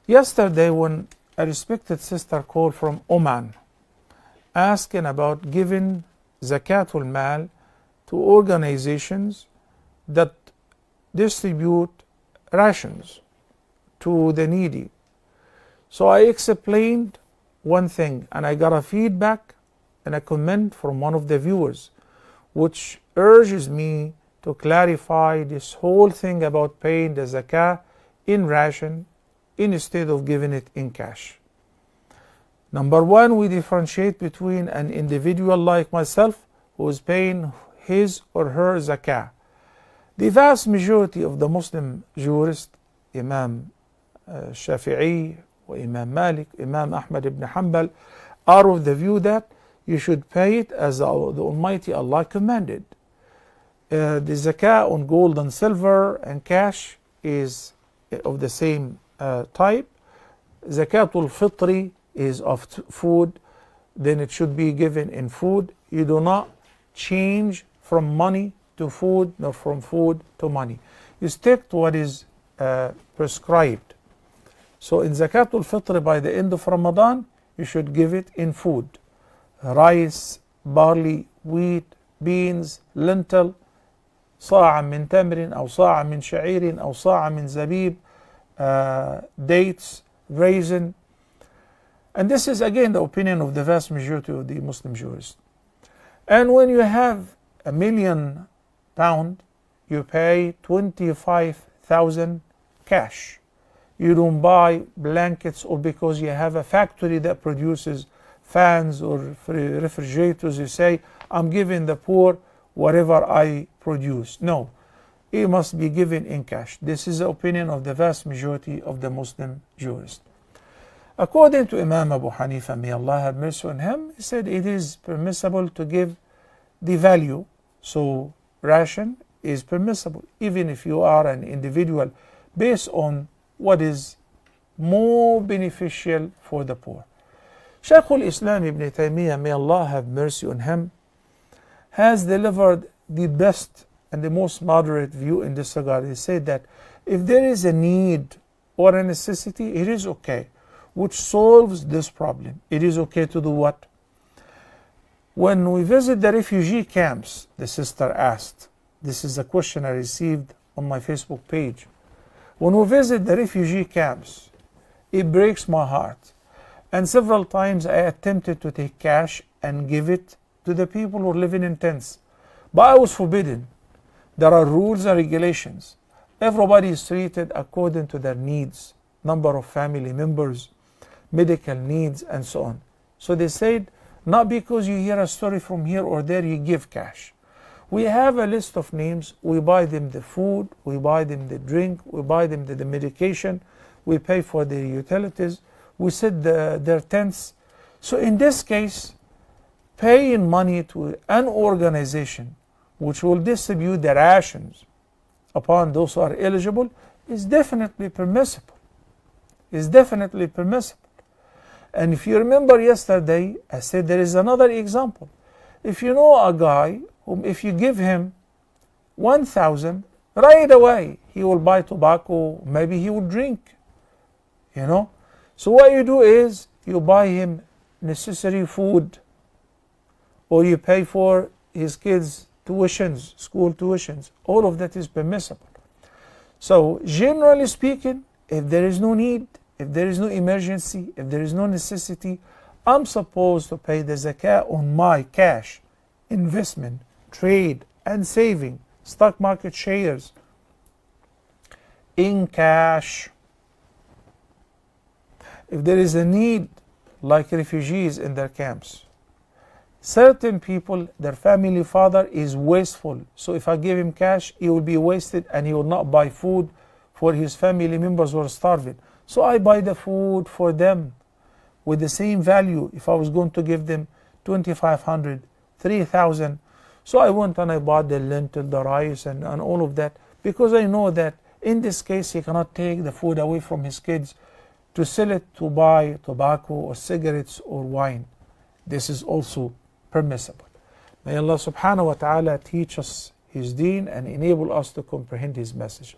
Yesterday, when a respected sister called from Oman asking about giving Zakatul Mal to organizations that distribute rations to the needy. So I explained one thing, and I got a feedback and a comment from one of the viewers, which urges me to clarify this whole thing about paying the zakah in ration instead of giving it in cash. Number one, we differentiate between an individual like myself who is paying his or her zakah. The vast majority of the Muslim jurists, Imam Shafi'i, Imam Malik, Imam Ahmad ibn Hanbal, are of the view that you should pay it as the Almighty Allah commanded. The zakah on gold and silver and cash is of the same type. Zakatul Fitri is of food, then it should be given in food. You do not change from money to food, nor from food to money. You stick to what is prescribed. So in Zakatul Fitr, by the end of Ramadan, you should give it in food. Rice, barley, wheat, beans, lentil, صاع من تمر أو صاع من شعير أو صاع من زبيب, dates, raisin. And this is again the opinion of the vast majority of the Muslim jurists. And when you have £1 million, you pay 25,000 cash. You don't buy blankets, or because you have a factory that produces fans or refrigerators, you say, I'm giving the poor whatever I produce. No, it must be given in cash. This is the opinion of the vast majority of the Muslim jurists. According to Imam Abu Hanifa, may Allah have mercy on him, he said it is permissible to give the value. So ration is permissible, even if you are an individual, based on what is more beneficial for the poor. Sheikh al-Islam ibn Taymiyyah, may Allah have mercy on him, has delivered the best and the most moderate view in this regard. He said that if there is a need or a necessity, it is okay, which solves this problem. It is okay to do what? When we visit the refugee camps, the sister asked, this is a question I received on my Facebook page. When we visit the refugee camps, it breaks my heart. And several times I attempted to take cash and give it to the people who are living in tents. But I was forbidden. There are rules and regulations. Everybody is treated according to their needs, number of family members, medical needs, and so on. So they said, not because you hear a story from here or there, you give cash. We have a list of names. We buy them the food, we buy them the drink, we buy them the medication, we pay for their utilities, we set their tents. So in this case, paying money to an organization which will distribute the rations upon those who are eligible is definitely permissible. Is definitely permissible. And if you remember yesterday, I said there is another example. If you know a guy whom if you give him 1,000, right away he will buy tobacco, maybe he will drink, you know. So what you do is you buy him necessary food, or you pay for his kids' tuitions, school tuitions. All of that is permissible. So generally speaking, if there is no need, if there is no emergency, if there is no necessity, I'm supposed to pay the zakah on my cash, investment, trade, and saving, stock market shares, in cash. If there is a need, like refugees in their camps, certain people, their family father is wasteful. So if I give him cash, he will be wasted and he will not buy food for his family members who are starving. So I buy the food for them with the same value if I was going to give them 2,500, 3,000. So I went and I bought the lentil, the rice, and all of that, because I know that in this case he cannot take the food away from his kids to sell it to buy tobacco or cigarettes or wine. This is also permissible. May Allah subhanahu wa ta'ala teach us His deen and enable us to comprehend His message.